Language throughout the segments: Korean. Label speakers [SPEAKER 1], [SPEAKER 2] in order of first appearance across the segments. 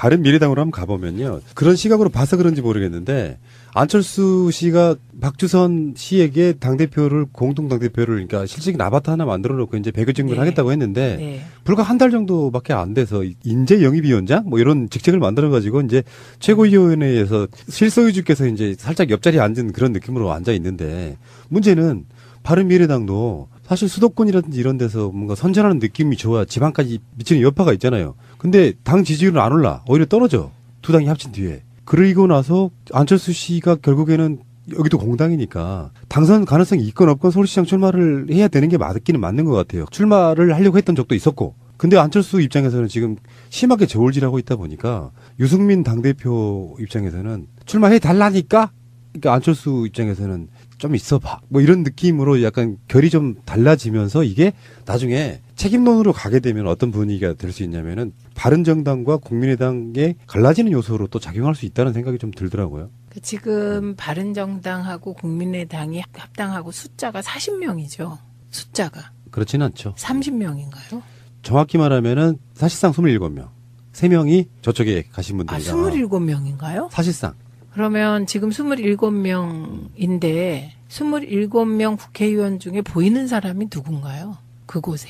[SPEAKER 1] 바른미래당으로 한번 가보면요. 그런 시각으로 봐서 그런지 모르겠는데 안철수 씨가 박주선 씨에게 당대표를 공동 당대표를 그러니까 실질적인 아바타 하나 만들어 놓고 이제 배교증을 하겠다고 했는데 불과 한 달 정도밖에 안 돼서 인재 영입위원장 뭐 이런 직책을 만들어 가지고 이제 최고위원회에서 실소유주께서 이제 살짝 옆자리에 앉은 그런 느낌으로 앉아 있는데 문제는 바른미래당도 사실 수도권이라든지 이런 데서 뭔가 선전하는 느낌이 좋아 지방까지 미치는 여파가 있잖아요. 근데 당 지지율은 안 올라. 오히려 떨어져. 두 당이 합친 뒤에. 그러고 나서 안철수 씨가 결국에는 여기도 공당이니까 당선 가능성이 있건 없건 서울시장 출마를 해야 되는 게 맞기는 맞는 것 같아요. 출마를 하려고 했던 적도 있었고. 근데 안철수 입장에서는 지금 심하게 저울질하고 있다 보니까 유승민 당대표 입장에서는 출마해 달라니까? 그러니까 안철수 입장에서는 좀 있어봐. 뭐 이런 느낌으로 약간 결이 좀 달라지면서 이게 나중에 책임론으로 가게 되면 어떤 분위기가 될 수 있냐면은 바른정당과 국민의당에 갈라지는 요소로 또 작용할 수 있다는 생각이 좀 들더라고요.
[SPEAKER 2] 지금 바른정당하고 국민의당이 합당하고 숫자가 40명이죠. 숫자가.
[SPEAKER 1] 그렇지는 않죠.
[SPEAKER 2] 30명인가요?
[SPEAKER 1] 정확히 말하면은 사실상 27명. 3명이 저쪽에 가신 분들이다.
[SPEAKER 2] 27명인가요?
[SPEAKER 1] 사실상.
[SPEAKER 2] 그러면 지금 27명인데 27명 국회의원 중에 보이는 사람이 누군가요? 그곳에.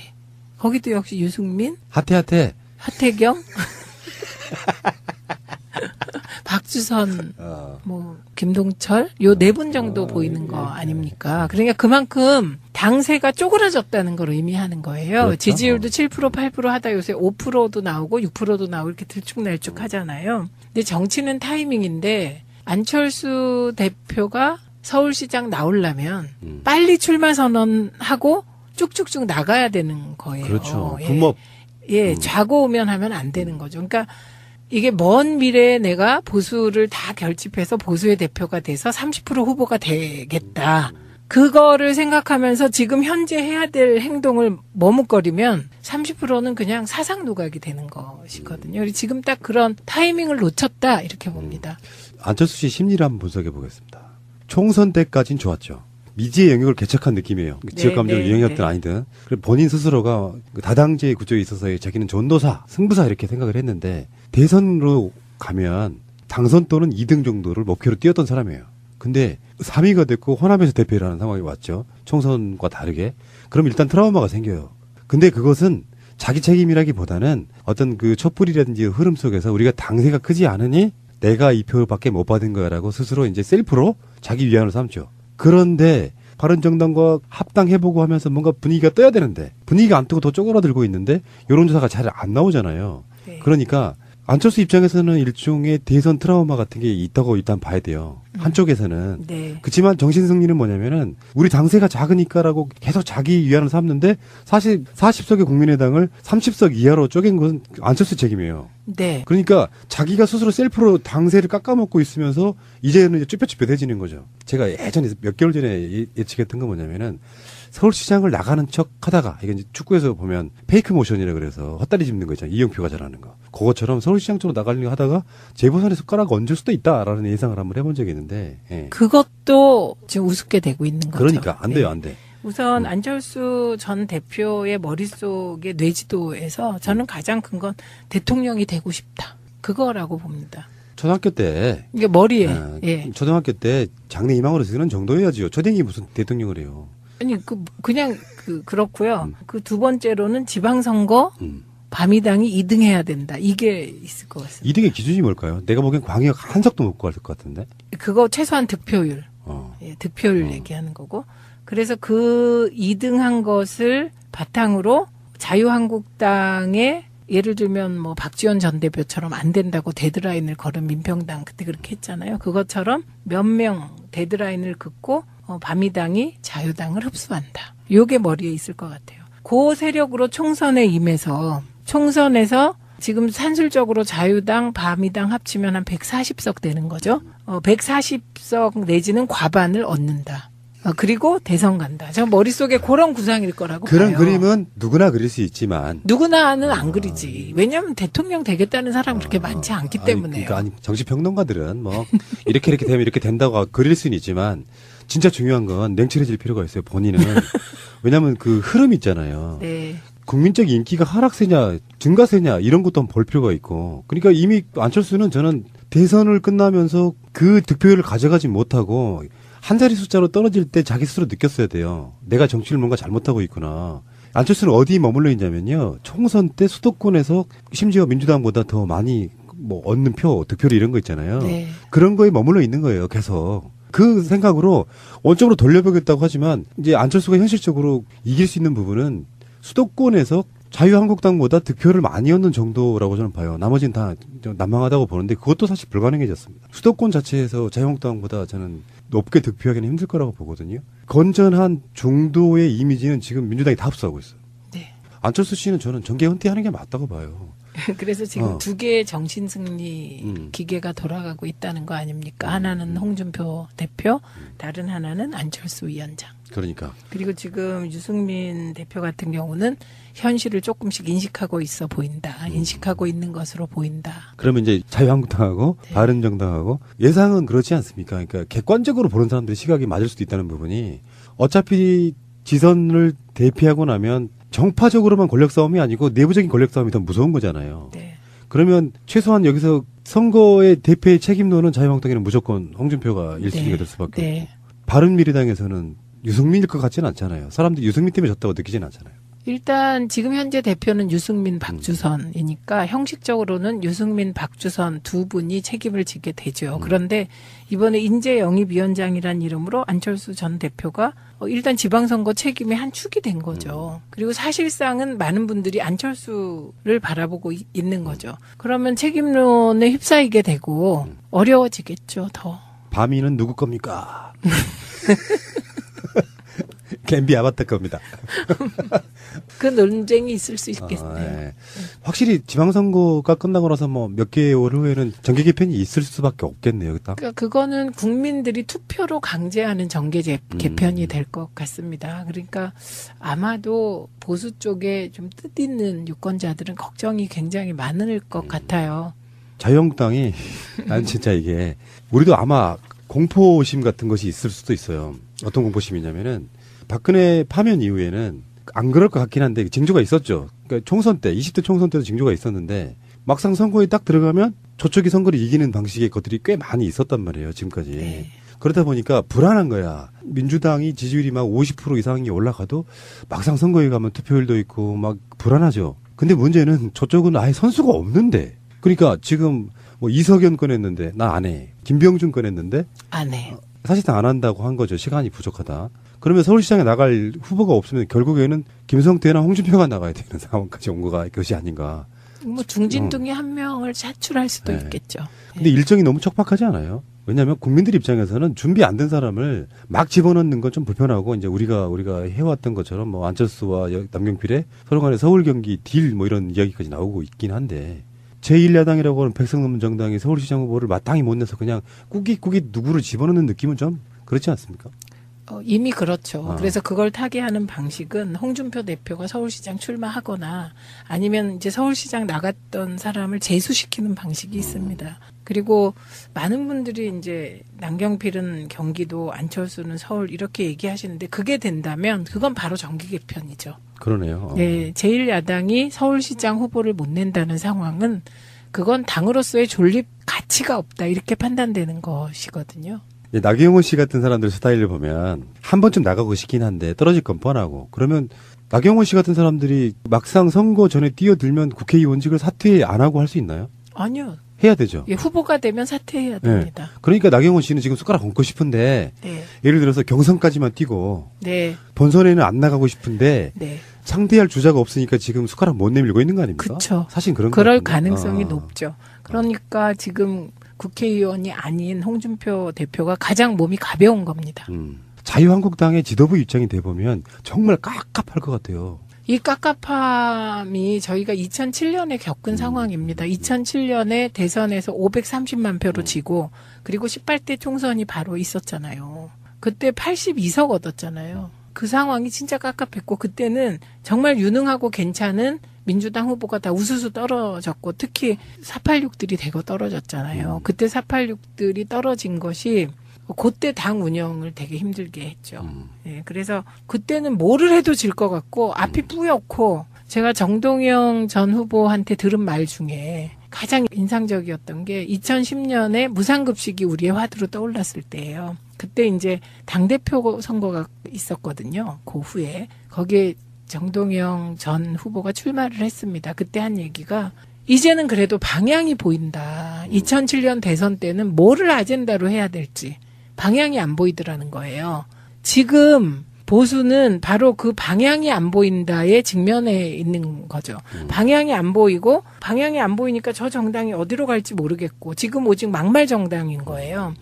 [SPEAKER 2] 거기도 역시 유승민? 하태경? 박주선, 뭐 김동철? 요 네 분 정도 보이는 거 아닙니까? 그러니까 그만큼 당세가 쪼그라졌다는 걸 의미하는 거예요.
[SPEAKER 1] 그렇죠.
[SPEAKER 2] 지지율도 7%, 8% 하다 요새 5%도 나오고 6%도 나오고 이렇게 들쭉날쭉 하잖아요. 근데 정치는 타이밍인데 안철수 대표가 서울시장 나오려면 빨리 출마 선언하고 쭉쭉쭉 나가야 되는 거예요.
[SPEAKER 1] 그렇죠. 분법.
[SPEAKER 2] 좌고우면 하면 안 되는 거죠. 그러니까 이게 먼 미래에 내가 보수를 다 결집해서 보수의 대표가 돼서 30% 후보가 되겠다. 그거를 생각하면서 지금 현재 해야 될 행동을 머뭇거리면 30%는 그냥 사상 누각이 되는 것이거든요. 지금 딱 그런 타이밍을 놓쳤다 이렇게 봅니다.
[SPEAKER 1] 안철수 씨 심리를 한번 분석해 보겠습니다. 총선 때까지는 좋았죠. 미지의 영역을 개척한 느낌이에요. 지역 감정을 유행했든 아니든. 그리고 본인 스스로가 다당제 구조에 있어서 자기는 전도사, 승부사 이렇게 생각을 했는데 대선으로 가면 당선 또는 2등 정도를 목표로 뛰었던 사람이에요. 근데 3위가 됐고 호남에서 대표를 하는 상황이 왔죠. 총선과 다르게. 그럼 일단 트라우마가 생겨요. 근데 그것은 자기 책임이라기보다는 어떤 그 촛불이라든지 흐름 속에서 우리가 당세가 크지 않으니 내가 이 표밖에 못 받은 거야라고 스스로 이제 셀프로 자기 위안을 삼죠. 그런데 바른정당과 합당해보고 하면서 뭔가 분위기가 떠야 되는데 분위기가 안 뜨고 더 쪼그라들고 있는데 여론조사가 잘 안 나오잖아요. 네. 그러니까 안철수 입장에서는 일종의 대선 트라우마 같은 게 있다고 일단 봐야 돼요. 한쪽에서는.
[SPEAKER 2] 네.
[SPEAKER 1] 그렇지만 정신승리는 뭐냐면은 우리 당세가 작으니까라고 계속 자기 위안을 삼는데 사실 40석의 국민의당을 30석 이하로 쪼갠 건 안철수 책임이에요.
[SPEAKER 2] 네.
[SPEAKER 1] 그러니까 자기가 스스로 셀프로 당세를 깎아먹고 있으면서 이제는 이제 쭈뼛쭈뼛해지는 거죠. 제가 예전에 몇 개월 전에 예측했던 건 뭐냐면은 서울시장을 나가는 척 하다가, 이게 이제 축구에서 보면 페이크 모션이라 그래서 헛다리 짚는 거 있잖아요. 이영표가 잘하는 거. 그것처럼 서울시장 쪽으로 나가려고 하다가 재보선에 숟가락 얹을 수도 있다라는 예상을 한번 해본 적이 있는데. 예.
[SPEAKER 2] 그것도 지금 우습게 되고 있는 거죠.
[SPEAKER 1] 그러니까 안 돼요, 안 돼.
[SPEAKER 2] 우선 안철수 전 대표의 머릿속의 뇌지도에서 저는 가장 큰 건 대통령이 되고 싶다. 그거라고 봅니다.
[SPEAKER 1] 초등학교 때.
[SPEAKER 2] 이게 머리에.
[SPEAKER 1] 예. 초등학교 때 장래 희망으로 쓰는 정도여야지요. 초딩이 무슨 대통령을 해요.
[SPEAKER 2] 아니, 그냥 그렇고요. 그 두 번째로는 지방선거 밤이당이 2등 해야 된다. 이게 있을 것 같습니다.
[SPEAKER 1] 2등의 기준이 뭘까요? 내가 보기엔 광역 한 석도 못 구할 것 같은데.
[SPEAKER 2] 그거 최소한 득표율. 예, 득표율 얘기하는 거고. 그래서 그 2등 한 것을 바탕으로 자유한국당의 예를 들면 뭐 박지원 전 대표처럼 안 된다고 데드라인을 걸은 민평당 그때 그렇게 했잖아요. 그것처럼 몇 명 데드라인을 긋고 밤이당이 자유당을 흡수한다. 요게 머리에 있을 것 같아요. 그 세력으로 총선에 임해서 총선에서 지금 산술적으로 자유당, 밤이당 합치면 한 140석 되는 거죠. 140석 내지는 과반을 얻는다. 그리고 대선 간다. 저 머릿속에 그런 구상일 거라고
[SPEAKER 1] 그런
[SPEAKER 2] 봐요.
[SPEAKER 1] 그림은 누구나 그릴 수 있지만.
[SPEAKER 2] 누구나는 안 그리지. 왜냐하면 대통령 되겠다는 사람 그렇게 많지 않기 때문에요.
[SPEAKER 1] 그러니까 정치평론가들은 뭐 이렇게 되면 이렇게 된다고 그릴 수는 있지만 진짜 중요한 건 냉철해질 필요가 있어요. 본인은. 왜냐하면 그 흐름 있잖아요.
[SPEAKER 2] 네.
[SPEAKER 1] 국민적 인기가 하락세냐 증가세냐 이런 것도 한번 볼 필요가 있고 그러니까 이미 안철수는 저는 대선을 끝나면서 그 득표율을 가져가지 못하고 한 자리 숫자로 떨어질 때 자기 스스로 느꼈어야 돼요. 내가 정치를 뭔가 잘못하고 있구나. 안철수는 어디 머물러 있냐면요. 총선 때 수도권에서 심지어 민주당보다 더 많이 뭐 얻는 표, 득표율 이런 거 있잖아요.
[SPEAKER 2] 네.
[SPEAKER 1] 그런 거에 머물러 있는 거예요. 계속. 그 생각으로 원점으로 돌려보겠다고 하지만 이제 안철수가 현실적으로 이길 수 있는 부분은 수도권에서 자유한국당보다 득표를 많이 얻는 정도라고 저는 봐요. 나머지는 다 난망하다고 보는데 그것도 사실 불가능해졌습니다. 수도권 자체에서 자유한국당보다 저는 높게 득표하기는 힘들 거라고 보거든요. 건전한 중도의 이미지는 지금 민주당이 다 흡수하고 있어요.
[SPEAKER 2] 네.
[SPEAKER 1] 안철수 씨는 저는 정계 은퇴하는 게 맞다고 봐요.
[SPEAKER 2] 그래서 지금 두 개의 정신승리 기계가 돌아가고 있다는 거 아닙니까? 하나는 홍준표 대표, 다른 하나는 안철수 위원장.
[SPEAKER 1] 그러니까.
[SPEAKER 2] 그리고 지금 유승민 대표 같은 경우는 현실을 조금씩 인식하고 있어 보인다. 인식하고 있는 것으로 보인다.
[SPEAKER 1] 그러면 이제 자유한국당하고
[SPEAKER 2] 네.
[SPEAKER 1] 바른정당하고 예상은 그렇지 않습니까? 그러니까 객관적으로 보는 사람들의 시각이 맞을 수도 있다는 부분이 어차피 지선을 대피하고 나면 정파적으로만 권력 싸움이 아니고 내부적인 권력 싸움이 더 무서운 거잖아요.
[SPEAKER 2] 네.
[SPEAKER 1] 그러면 최소한 여기서 선거의 대표의 책임론은 자유한국당에는 무조건 홍준표가 1순위가
[SPEAKER 2] 네.
[SPEAKER 1] 될 수밖에
[SPEAKER 2] 네.
[SPEAKER 1] 없고 바른미래당에서는 유승민일 것 같지는 않잖아요. 사람들이 유승민 때문에 졌다고 느끼지는 않잖아요.
[SPEAKER 2] 일단 지금 현재 대표는 유승민, 박주선이니까 형식적으로는 유승민, 박주선 두 분이 책임을 지게 되죠. 그런데 이번에 인재영입위원장이란 이름으로 안철수 전 대표가 일단 지방선거 책임의 한 축이 된 거죠. 그리고 사실상은 많은 분들이 안철수를 바라보고 있는 거죠. 그러면 책임론에 휩싸이게 되고 어려워지겠죠, 더.
[SPEAKER 1] 밤이는 누구 겁니까? 갬비 아바타 겁니다.
[SPEAKER 2] 그 논쟁이 있을 수 있겠네요.
[SPEAKER 1] 네. 확실히 지방선거가 끝나고 나서 뭐 몇 개월 후에는 정계 개편이 있을 수밖에 없겠네요. 딱.
[SPEAKER 2] 그러니까 그거는 국민들이 투표로 강제하는 정계 개편이 될 것 같습니다. 그러니까 아마도 보수 쪽에 좀 뜻있는 유권자들은 걱정이 굉장히 많을 것 같아요.
[SPEAKER 1] 자유한국당이 난 진짜 이게 우리도 아마 공포심 같은 것이 있을 수도 있어요. 어떤 공포심이냐면은 박근혜 파면 이후에는 안 그럴 것 같긴 한데 징조가 있었죠. 그러니까 총선 때 20대 총선 때도 징조가 있었는데 막상 선거에 딱 들어가면 저쪽이 선거를 이기는 방식의 것들이 꽤 많이 있었단 말이에요. 지금까지.
[SPEAKER 2] 네.
[SPEAKER 1] 그러다 보니까 불안한 거야. 민주당이 지지율이 막 50% 이상이 올라가도 막상 선거에 가면 투표율도 있고 막 불안하죠. 근데 문제는 저쪽은 아예 선수가 없는데. 그러니까 지금 뭐 이석연 꺼냈는데 나 안 해. 김병준 꺼냈는데
[SPEAKER 2] 안 해.
[SPEAKER 1] 사실상 안 한다고 한 거죠. 시간이 부족하다. 그러면 서울시장에 나갈 후보가 없으면 결국에는 김성태나 홍준표가 나가야 되는 상황까지 온 것이 아닌가.
[SPEAKER 2] 뭐 중진둥이 한 명을 차출할 수도
[SPEAKER 1] 네.
[SPEAKER 2] 있겠죠.
[SPEAKER 1] 근데 일정이 너무 척박하지 않아요? 왜냐하면 국민들 입장에서는 준비 안 된 사람을 막 집어넣는 건 좀 불편하고 이제 우리가 해왔던 것처럼 뭐 안철수와 남경필의 서로 간의 서울 경기 딜 뭐 이런 이야기까지 나오고 있긴 한데 제1야당이라고 하는 백성 넘는 정당이 서울시장 후보를 마땅히 못 내서 그냥 꾸깃꾸깃 누구를 집어넣는 느낌은 좀 그렇지 않습니까?
[SPEAKER 2] 이미 그렇죠. 그래서 그걸 타개하는 방식은 홍준표 대표가 서울시장 출마하거나 아니면 이제 서울시장 나갔던 사람을 재수시키는 방식이 있습니다. 그리고 많은 분들이 이제 남경필은 경기도, 안철수는 서울 이렇게 얘기하시는데 그게 된다면 그건 바로 정기 개편이죠.
[SPEAKER 1] 그러네요.
[SPEAKER 2] 네, 제1야당이 서울시장 후보를 못 낸다는 상황은 그건 당으로서의 존립 가치가 없다 이렇게 판단되는 것이거든요.
[SPEAKER 1] 나경원 씨 같은 사람들 스타일을 보면 한 번쯤 나가고 싶긴 한데 떨어질 건 뻔하고 그러면 나경원 씨 같은 사람들이 막상 선거 전에 뛰어들면 국회의원직을 사퇴 안 하고 할 수 있나요?
[SPEAKER 2] 아니요.
[SPEAKER 1] 해야 되죠.
[SPEAKER 2] 예, 후보가 되면 사퇴해야 됩니다.
[SPEAKER 1] 그러니까 나경원 씨는 지금 숟가락 얹고 싶은데
[SPEAKER 2] 네.
[SPEAKER 1] 예를 들어서 경선까지만 뛰고
[SPEAKER 2] 네.
[SPEAKER 1] 본선에는 안 나가고 싶은데
[SPEAKER 2] 네.
[SPEAKER 1] 상대할 주자가 없으니까 지금 숟가락 못 내밀고 있는 거 아닙니까?
[SPEAKER 2] 그쵸.
[SPEAKER 1] 사실 그런
[SPEAKER 2] 그럴
[SPEAKER 1] 것 같은데.
[SPEAKER 2] 가능성이 높죠. 그러니까 지금 국회의원이 아닌 홍준표 대표가 가장 몸이 가벼운 겁니다.
[SPEAKER 1] 자유한국당의 지도부 입장이 돼 보면 정말 깝깝할 것 같아요.
[SPEAKER 2] 이 깝깝함이 저희가 2007년에 겪은 상황입니다. 2007년에 대선에서 530만 표로 지고 그리고 18대 총선이 바로 있었잖아요. 그때 82석 얻었잖아요. 그 상황이 진짜 깝깝했고 그때는 정말 유능하고 괜찮은 민주당 후보가 다 우수수 떨어졌고 특히 486들이 대거 떨어졌잖아요. 그때 486들이 떨어진 것이 그때 당 운영을 되게 힘들게 했죠. 예, 그래서 그때는 뭐를 해도 질 것 같고 앞이 뿌옇고 제가 정동영 전 후보한테 들은 말 중에 가장 인상적이었던 게 2010년에 무상급식이 우리의 화두로 떠올랐을 때예요. 그때 이제 당대표 선거가 있었거든요. 그 후에. 거기에 정동영 전 후보가 출마를 했습니다. 그때 한 얘기가 이제는 그래도 방향이 보인다. 2007년 대선 때는 뭐를 아젠다로 해야 될지 방향이 안 보이더라는 거예요. 지금 보수는 바로 그 방향이 안 보인다에 직면해 있는 거죠. 방향이 안 보이고 방향이 안 보이니까 저 정당이 어디로 갈지 모르겠고 지금 오직 막말 정당인 거예요.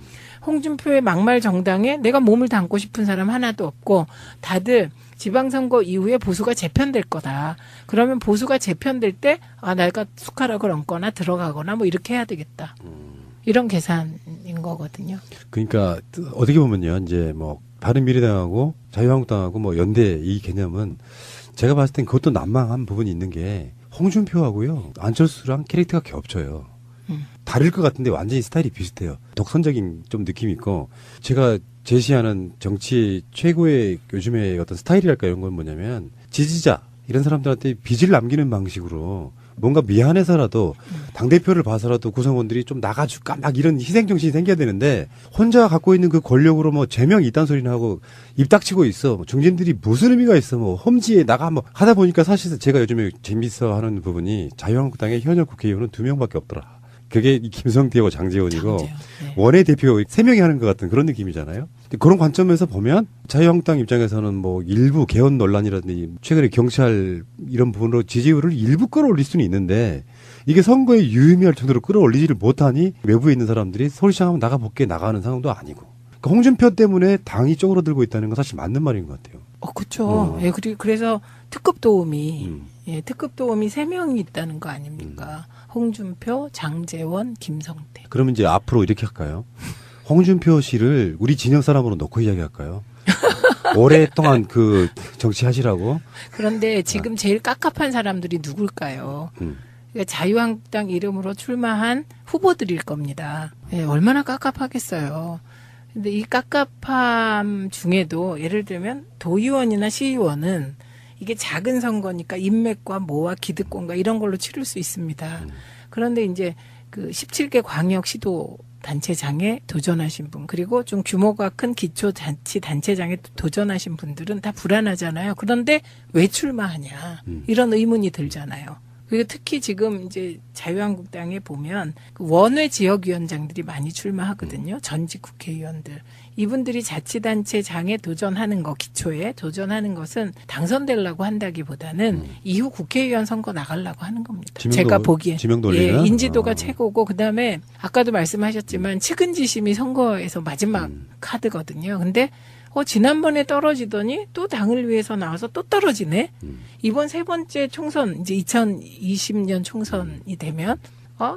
[SPEAKER 2] 홍준표의 막말 정당에 내가 몸을 담고 싶은 사람 하나도 없고 다들 지방선거 이후에 보수가 재편될 거다. 그러면 보수가 재편될 때 내가 숟가락을 얹거나 들어가거나 뭐 이렇게 해야 되겠다. 이런 계산인 거거든요.
[SPEAKER 1] 그러니까 어떻게 보면요. 이제 뭐 바른미래당하고 자유한국당하고 뭐 연대 이 개념은 제가 봤을 땐 그것도 난망한 부분이 있는 게 홍준표하고요. 안철수랑 캐릭터가 겹쳐요. 다를 것 같은데 완전히 스타일이 비슷해요. 독선적인 좀 느낌이 있고 제가 제시하는 정치 최고의 요즘의 어떤 스타일이랄까 이런 건 뭐냐면 지지자 이런 사람들한테 빚을 남기는 방식으로 뭔가 미안해서라도 당대표를 봐서라도 구성원들이 좀 나가줄까 막 이런 희생정신이 생겨야 되는데 혼자 갖고 있는 그 권력으로 뭐 제명 이딴 소리나 하고 입 닥치고 있어. 뭐 중진들이 무슨 의미가 있어. 뭐 험지에 나가 뭐 하다 보니까 사실 제가 요즘에 재밌어 하는 부분이 자유한국당의 현역 국회의원은 2명밖에 없더라. 그게 김성태하고 장제원이고
[SPEAKER 2] 네.
[SPEAKER 1] 원내대표 3명이 하는 것 같은 그런 느낌이잖아요. 그런 관점에서 보면 자유한국당 입장에서는 뭐 일부 개헌 논란이라든지 최근에 경찰 이런 부분으로 지지율을 일부 끌어올릴 수는 있는데 이게 선거에 유의미할 정도로 끌어올리지를 못하니 외부에 있는 사람들이 서울시장 한번 나가볼게 나가는 상황도 아니고 그러니까 홍준표 때문에 당이 쪼그러들고 있다는 건 사실 맞는 말인 것 같아요.
[SPEAKER 2] 그렇죠. 예, 그래서 특급 도움이 3명이 있다는 거 아닙니까? 홍준표, 장제원, 김성태.
[SPEAKER 1] 그러면 이제 앞으로 이렇게 할까요? 홍준표 씨를 우리 진영 사람으로 놓고 이야기할까요? 오랫동안 그 정치하시라고.
[SPEAKER 2] 그런데 지금 제일 깝깝한 사람들이 누굴까요? 그러니까 자유한국당 이름으로 출마한 후보들일 겁니다. 예, 얼마나 깝깝하겠어요. 근데 이 깝깝함 중에도 예를 들면 도의원이나 시의원은 이게 작은 선거니까 인맥과 모와 기득권과 이런 걸로 치를 수 있습니다. 그런데 이제 그 17개 광역 시도 단체장에 도전하신 분 그리고 좀 규모가 큰 기초자치단체장에 도전하신 분들은 다 불안하잖아요. 그런데 왜 출마하냐 이런 의문이 들잖아요. 그리고 특히 지금 이제 자유한국당에 보면 그 원외 지역위원장들이 많이 출마하거든요. 전직 국회의원들. 이분들이 자치단체장에 도전하는 거, 기초에 도전하는 것은 당선되려고 한다기보다는 이후 국회의원 선거 나가려고 하는 겁니다. 제가 보기엔.
[SPEAKER 1] 지명도 올리는?
[SPEAKER 2] 예, 인지도가 최고고 그다음에 아까도 말씀하셨지만 측은지심이 선거에서 마지막 카드거든요. 근데 지난번에 떨어지더니 또 당을 위해서 나와서 또 떨어지네. 이번 3번째 총선 이제 2020년 총선이 되면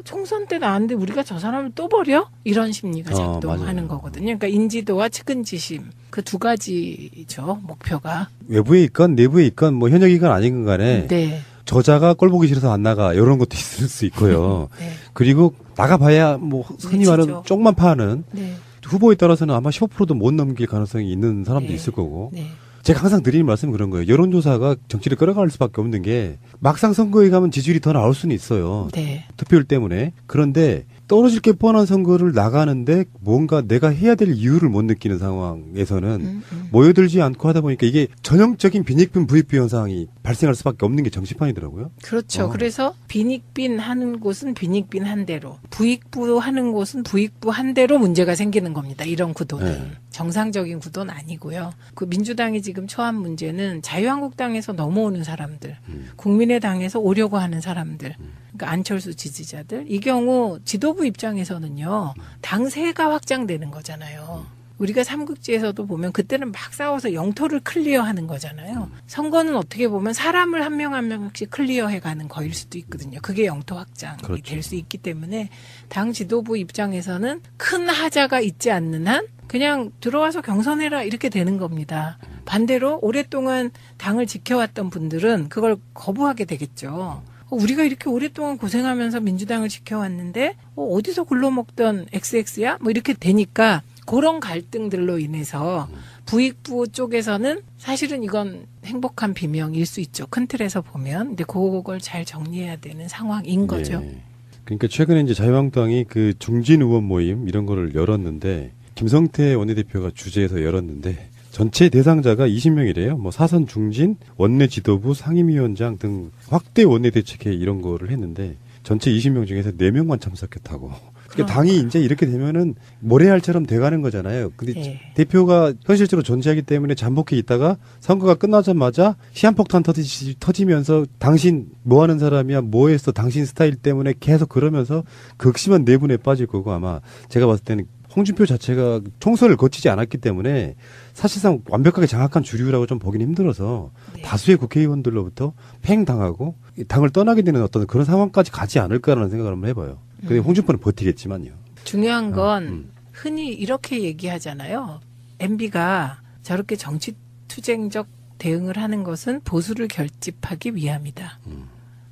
[SPEAKER 2] 총선 때 나왔는데 우리가 저 사람을 또 버려? 이런 심리가 작동하는 거거든요. 그러니까 인지도와 측은지심 그 두 가지죠. 목표가.
[SPEAKER 1] 외부에 있건 내부에 있건 뭐 현역이건 아니건 간에
[SPEAKER 2] 네.
[SPEAKER 1] 저자가 꼴 보기 싫어서 안 나가 이런 것도 있을 수 있고요.
[SPEAKER 2] 네.
[SPEAKER 1] 그리고 나가봐야 뭐 흔히 말하는
[SPEAKER 2] 미치죠.
[SPEAKER 1] 쪽만 파는
[SPEAKER 2] 네.
[SPEAKER 1] 후보에 따라서는 아마 15%도 못 넘길 가능성이 있는 사람도
[SPEAKER 2] 네.
[SPEAKER 1] 있을 거고.
[SPEAKER 2] 네.
[SPEAKER 1] 제가 항상 드리는 말씀은 그런 거예요. 여론조사가 정치를 끌어갈 수밖에 없는 게 막상 선거에 가면 지지율이 더 나올 수는 있어요.
[SPEAKER 2] 네.
[SPEAKER 1] 투표율 때문에. 그런데 떨어질 게 뻔한 선거를 나가는데 뭔가 내가 해야 될 이유를 못 느끼는 상황에서는 모여들지 않고 하다 보니까 이게 전형적인 빈익빈 부익부 현상이 발생할 수밖에 없는 게 정치판이더라고요.
[SPEAKER 2] 그렇죠. 그래서 빈익빈 하는 곳은 빈익빈 한 대로, 부익부 하는 곳은 부익부 한 대로 문제가 생기는 겁니다. 이런 구도는.
[SPEAKER 1] 네.
[SPEAKER 2] 정상적인 구도는 아니고요. 그 민주당이 지금 처한 문제는 자유한국당에서 넘어오는 사람들, 국민의당에서 오려고 하는 사람들, 그러니까 안철수 지지자들. 이 경우 지도부 입장에서는요. 당세가 확장되는 거잖아요. 우리가 삼국지에서도 보면 그때는 막 싸워서 영토를 클리어하는 거잖아요. 선거는 어떻게 보면 사람을 한 명 한 명씩 클리어해가는 거일 수도 있거든요. 그게 영토 확장이
[SPEAKER 1] 그렇죠.
[SPEAKER 2] 될 수 있기 때문에 당 지도부 입장에서는 큰 하자가 있지 않는 한 그냥 들어와서 경선해라 이렇게 되는 겁니다. 반대로 오랫동안 당을 지켜왔던 분들은 그걸 거부하게 되겠죠. 우리가 이렇게 오랫동안 고생하면서 민주당을 지켜왔는데 어디서 굴러먹던 XX야? 뭐 이렇게 되니까 그런 갈등들로 인해서 부익부 쪽에서는 사실은 이건 행복한 비명일 수 있죠. 큰 틀에서 보면. 근데 그걸 잘 정리해야 되는 상황인 거죠.
[SPEAKER 1] 예. 그러니까 최근에 이제 자유한국당이 그 중진 의원 모임 이런 거를 열었는데 김성태 원내대표가 주재해서 열었는데 전체 대상자가 20명이래요. 뭐 사선 중진, 원내 지도부, 상임위원장 등 확대 원내대책회 이런 거를 했는데 전체 20명 중에서 4명만 참석했다고. 그러니까 당이 이제 이렇게 되면은 모래알처럼 돼가는 거잖아요. 근데
[SPEAKER 2] 예.
[SPEAKER 1] 대표가 현실적으로 존재하기 때문에 잠복해 있다가 선거가 끝나자마자 시한폭탄 터지면서 당신 뭐 하는 사람이야, 뭐 했어, 당신 스타일 때문에 계속 그러면서 극심한 내분에 빠질 거고 아마 제가 봤을 때는 홍준표 자체가 총선을 거치지 않았기 때문에 사실상 완벽하게 장악한 주류라고 좀 보기는 힘들어서
[SPEAKER 2] 네.
[SPEAKER 1] 다수의 국회의원들로부터 팽당하고 당을 떠나게 되는 어떤 그런 상황까지 가지 않을까라는 생각을 한번 해봐요. 근데 홍준표는 버티겠지만요.
[SPEAKER 2] 중요한 건 흔히 이렇게 얘기하잖아요. MB가 저렇게 정치투쟁적 대응을 하는 것은 보수를 결집하기 위함이다.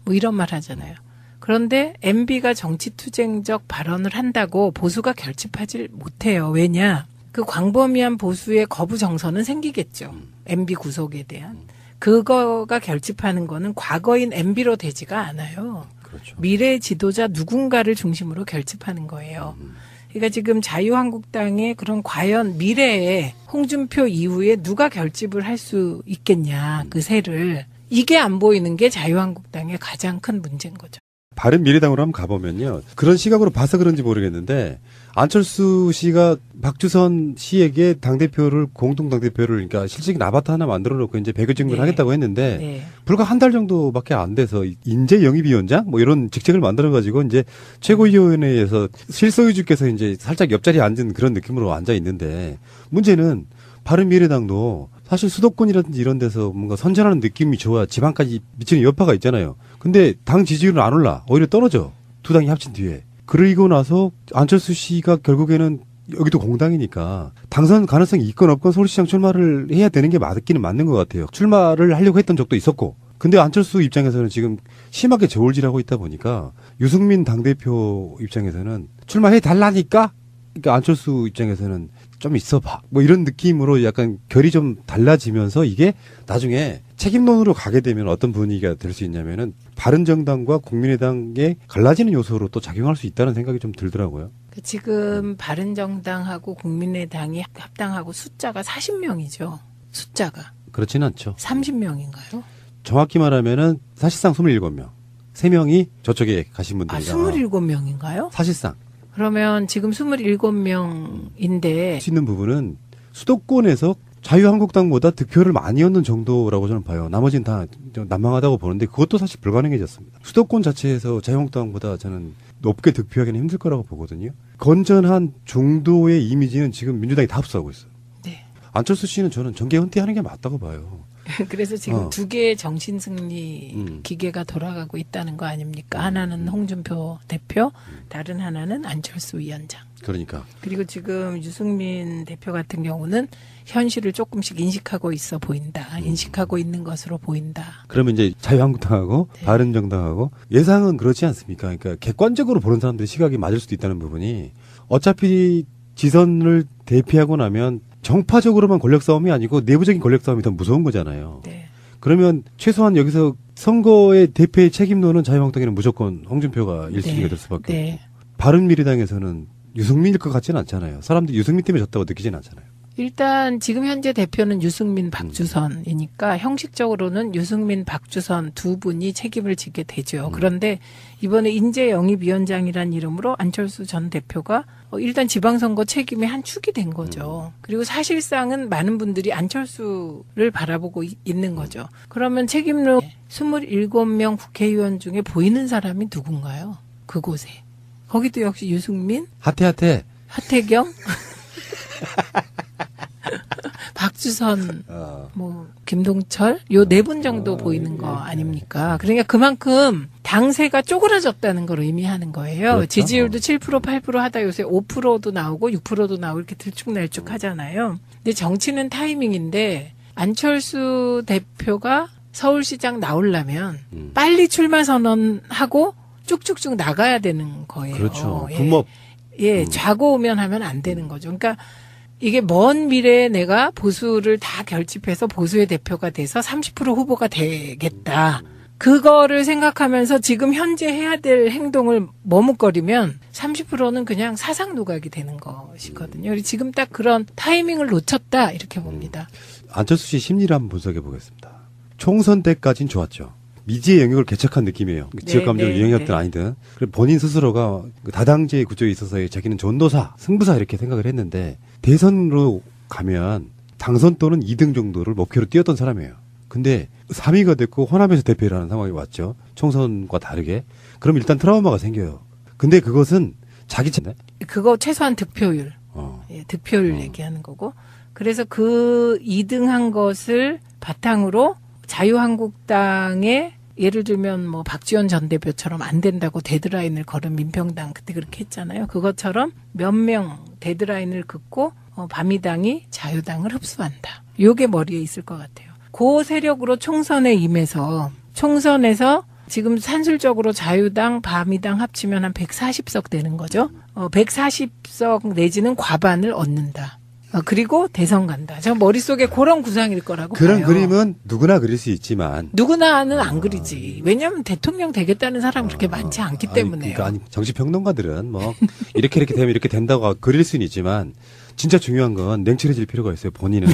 [SPEAKER 2] 뭐 이런 말 하잖아요. 그런데 MB가 정치투쟁적 발언을 한다고 보수가 결집하지 못해요. 왜냐? 그 광범위한 보수의 거부 정서는 생기겠죠. MB 구속에 대한. 그거가 결집하는 거는 과거인 MB로 되지가 않아요.
[SPEAKER 1] 그렇죠.
[SPEAKER 2] 미래 지도자 누군가를 중심으로 결집하는 거예요. 그러니까 지금 자유한국당의 그런 과연 미래에 홍준표 이후에 누가 결집을 할 수 있겠냐, 그 세를. 이게 안 보이는 게 자유한국당의 가장 큰 문제인 거죠.
[SPEAKER 1] 바른미래당으로 한번 가보면요. 그런 시각으로 봐서 그런지 모르겠는데 안철수 씨가 박주선 씨에게 당대표를 공동 당대표를 그러니까 실질적인 아바타 하나 만들어 놓고 이제 배교증을
[SPEAKER 2] 네.
[SPEAKER 1] 하겠다고 했는데
[SPEAKER 2] 네.
[SPEAKER 1] 불과 한 달 정도밖에 안 돼서 인재 영입위원장 뭐 이런 직책을 만들어 가지고 이제 최고위원회에서 실소유주께서 이제 살짝 옆자리에 앉은 그런 느낌으로 앉아 있는데 문제는 바른미래당도 사실 수도권이라든지 이런 데서 뭔가 선전하는 느낌이 좋아 지방까지 미치는 여파가 있잖아요. 근데 당 지지율은 안 올라. 오히려 떨어져. 두 당이 합친 뒤에. 그러고 나서 안철수 씨가 결국에는 여기도 공당이니까 당선 가능성이 있건 없건 서울시장 출마를 해야 되는 게 맞기는 맞는 것 같아요. 출마를 하려고 했던 적도 있었고. 근데 안철수 입장에서는 지금 심하게 저울질하고 있다 보니까 유승민 당대표 입장에서는 출마해 달라니까? 그러니까 안철수 입장에서는 좀 있어봐. 뭐 이런 느낌으로 약간 결이 좀 달라지면서 이게 나중에 책임론으로 가게 되면 어떤 분위기가 될 수 있냐면은 바른정당과 국민의당에 갈라지는 요소로 또 작용할 수 있다는 생각이 좀 들더라고요.
[SPEAKER 2] 지금 바른정당하고 국민의당이 합당하고 숫자가 40명이죠. 숫자가.
[SPEAKER 1] 그렇지는 않죠.
[SPEAKER 2] 30명인가요?
[SPEAKER 1] 정확히 말하면은 사실상 27명. 3명이 저쪽에 가신
[SPEAKER 2] 아,
[SPEAKER 1] 분들이다.
[SPEAKER 2] 27명인가요?
[SPEAKER 1] 사실상.
[SPEAKER 2] 그러면 지금 27명인데
[SPEAKER 1] 할 수 있는 부분은 수도권에서 자유한국당보다 득표를 많이 얻는 정도라고 저는 봐요. 나머지는 다 난망하다고 보는데 그것도 사실 불가능해졌습니다. 수도권 자체에서 자유한국당보다 저는 높게 득표하기는 힘들 거라고 보거든요. 건전한 중도의 이미지는 지금 민주당이 다 흡수하고 있어요.
[SPEAKER 2] 네.
[SPEAKER 1] 안철수 씨는 저는 정계 은퇴하는 게 맞다고 봐요.
[SPEAKER 2] 그래서 지금 두 개의 정신승리 기계가 돌아가고 있다는 거 아닙니까? 하나는 홍준표 대표, 다른 하나는 안철수 위원장.
[SPEAKER 1] 그러니까.
[SPEAKER 2] 그리고 지금 유승민 대표 같은 경우는 현실을 조금씩 인식하고 있어 보인다. 인식하고 있는 것으로 보인다.
[SPEAKER 1] 그러면 이제 자유한국당하고
[SPEAKER 2] 네.
[SPEAKER 1] 바른정당하고 예상은 그렇지 않습니까? 그러니까 객관적으로 보는 사람들의 시각이 맞을 수도 있다는 부분이 어차피 지선을 대피하고 나면 정파적으로만 권력 싸움이 아니고 내부적인 권력 싸움이 더 무서운 거잖아요.
[SPEAKER 2] 네.
[SPEAKER 1] 그러면 최소한 여기서 선거의 대표의 책임론은 자유한국당에는 무조건 홍준표가 1순위가
[SPEAKER 2] 네.
[SPEAKER 1] 될 수밖에
[SPEAKER 2] 네.
[SPEAKER 1] 없고 바른미래당에서는 유승민일 것 같지는 않잖아요. 사람들이 유승민 때문에 졌다고 느끼지는 않잖아요.
[SPEAKER 2] 일단 지금 현재 대표는 유승민, 박주선이니까 형식적으로는 유승민, 박주선 두 분이 책임을 지게 되죠. 그런데 이번에 인재영입위원장이란 이름으로 안철수 전 대표가 일단 지방선거 책임의 한 축이 된 거죠. 그리고 사실상은 많은 분들이 안철수를 바라보고 있는 거죠. 그러면 책임론 27명 국회의원 중에 보이는 사람이 누군가요? 그곳에. 거기도 역시 유승민,
[SPEAKER 1] 하태하태.
[SPEAKER 2] 하태경, 박주선, 뭐 김동철 요 네 분 정도 보이는 거 아닙니까? 그러니까 그만큼 당세가 쪼그라졌다는 걸 의미하는 거예요.
[SPEAKER 1] 그렇죠.
[SPEAKER 2] 지지율도 7% 8% 하다 요새 5%도 나오고 6%도 나오고 이렇게 들쭉날쭉 하잖아요. 근데 정치는 타이밍인데 안철수 대표가 서울시장 나오려면 빨리 출마 선언하고 쭉쭉쭉 나가야 되는 거예요.
[SPEAKER 1] 그렇죠.
[SPEAKER 2] 예.
[SPEAKER 1] 분법.
[SPEAKER 2] 예, 좌고우면하면 안 되는 거죠. 그러니까 이게 먼 미래에 내가 보수를 다 결집해서 보수의 대표가 돼서 30% 후보가 되겠다. 그거를 생각하면서 지금 현재 해야 될 행동을 머뭇거리면 30%는 그냥 사상 누각이 되는 것이거든요. 그리고 지금 딱 그런 타이밍을 놓쳤다 이렇게 봅니다.
[SPEAKER 1] 안철수 씨 심리를 한번 분석해 보겠습니다. 총선 때까지는 좋았죠. 미지의 영역을 개척한 느낌이에요. 지역 감정을 유행했든 아니든. 그리고 본인 스스로가 다당제 구조에 있어서 자기는 전도사, 승부사 이렇게 생각을 했는데 대선으로 가면 당선 또는 2등 정도를 목표로 뛰었던 사람이에요. 근데 3위가 됐고 호남에서 대표를 하는 상황이 왔죠. 총선과 다르게. 그럼 일단 트라우마가 생겨요. 근데 그것은 자기 차네.
[SPEAKER 2] 그거 최소한 득표율. 예, 득표율 얘기하는 거고. 그래서 그 2등 한 것을 바탕으로 자유한국당의 예를 들면 뭐 박지원 전 대표처럼 안 된다고 데드라인을 걸은 민평당 그때 그렇게 했잖아요. 그것처럼 몇 명 데드라인을 긋고 바미당이 자유당을 흡수한다. 요게 머리에 있을 것 같아요. 그 세력으로 총선에 임해서 총선에서 지금 산술적으로 자유당, 바미당 합치면 한 140석 되는 거죠. 140석 내지는 과반을 얻는다. 그리고 대선 간다. 저 머릿속에 그런 구상일 거라고
[SPEAKER 1] 그런
[SPEAKER 2] 봐요.
[SPEAKER 1] 그림은 누구나 그릴 수 있지만
[SPEAKER 2] 누구나는 안 그리지. 왜냐하면 대통령 되겠다는 사람 그렇게 많지 않기 때문에요.
[SPEAKER 1] 그러니까 정치평론가들은 뭐 이렇게 되면 이렇게 된다고 그릴 수는 있지만 진짜 중요한 건 냉철해질 필요가 있어요. 본인은.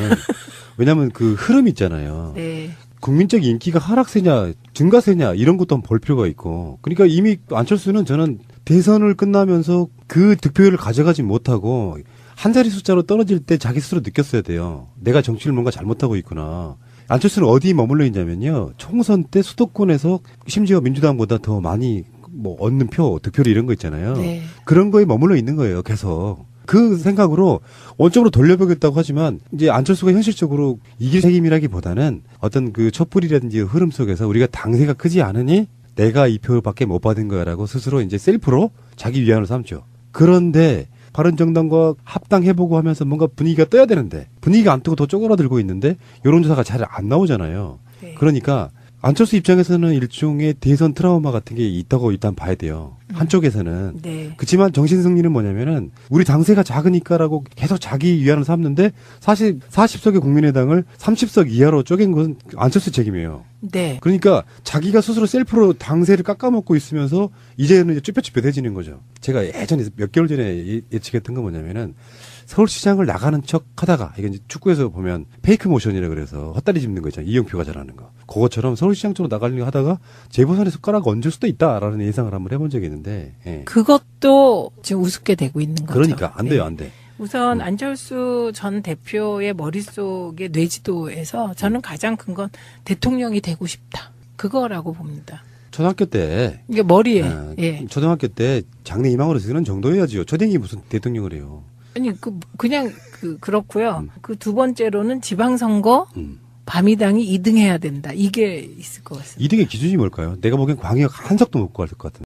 [SPEAKER 1] 왜냐하면 그 흐름 있잖아요.
[SPEAKER 2] 네.
[SPEAKER 1] 국민적 인기가 하락세냐 증가세냐 이런 것도 한번 볼 필요가 있고. 그러니까 이미 안철수는 저는 대선을 끝나면서 그 득표율을 가져가지 못하고 한 자리 숫자로 떨어질 때 자기 스스로 느꼈어야 돼요. 내가 정치를 뭔가 잘못하고 있구나. 안철수는 어디 머물러 있냐면요. 총선 때 수도권에서 심지어 민주당보다 더 많이 뭐 얻는 표, 득표율 이런 거 있잖아요.
[SPEAKER 2] 네.
[SPEAKER 1] 그런 거에 머물러 있는 거예요. 계속. 그 생각으로 원점으로 돌려보겠다고 하지만 이제 안철수가 현실적으로 이길 책임이라기보다는 어떤 그 촛불이라든지 흐름 속에서 우리가 당세가 크지 않으니 내가 이 표밖에 못 받은 거야라고 스스로 이제 셀프로 자기 위안을 삼죠. 그런데 바른정당과 합당해보고 하면서 뭔가 분위기가 떠야 되는데 분위기가 안 뜨고 더 쪼그라들고 있는데 여론조사가 잘 안 나오잖아요.
[SPEAKER 2] 네.
[SPEAKER 1] 그러니까 안철수 입장에서는 일종의 대선 트라우마 같은 게 있다고 일단 봐야 돼요. 한쪽에서는.
[SPEAKER 2] 네.
[SPEAKER 1] 그렇지만 정신승리는 뭐냐면은 우리 당세가 작으니까라고 계속 자기 위안을 삼는데 사실 40석의 국민의당을 30석 이하로 쪼갠 건 안철수 책임이에요.
[SPEAKER 2] 네.
[SPEAKER 1] 그러니까 자기가 스스로 셀프로 당세를 깎아먹고 있으면서 이제는 이제 쭈뼛쭈뼛해지는 거죠. 제가 예전에 몇 개월 전에 예측했던 건 뭐냐면은 서울시장을 나가는 척 하다가, 이게 이제 축구에서 보면 페이크 모션이라 그래서 헛다리 짚는 거 있잖아요. 이영표가 잘하는 거. 그것처럼 서울시장 쪽으로 나가려고 하다가 재보선에 숟가락 얹을 수도 있다라는 예상을 한번 해본 적이 있는데. 예.
[SPEAKER 2] 그것도 지금 우습게 되고 있는 거죠.
[SPEAKER 1] 그러니까 안 돼요,
[SPEAKER 2] 네.
[SPEAKER 1] 안 돼.
[SPEAKER 2] 우선 안철수 전 대표의 머릿속의 뇌지도에서 저는 가장 큰 건 대통령이 되고 싶다. 그거라고 봅니다.
[SPEAKER 1] 초등학교 때.
[SPEAKER 2] 이게 머리에. 예.
[SPEAKER 1] 초등학교 때 장래 희망으로 쓰는 정도여야지요. 초딩이 무슨 대통령을 해요.
[SPEAKER 2] 아니 그냥 그렇고요. 그 두 번째로는 지방선거 바미당이 2등 해야 된다. 이게 있을 것 같습니다.
[SPEAKER 1] 2등의 기준이 뭘까요? 내가 보기엔 광역 한 석도 못 구할 것 같은데.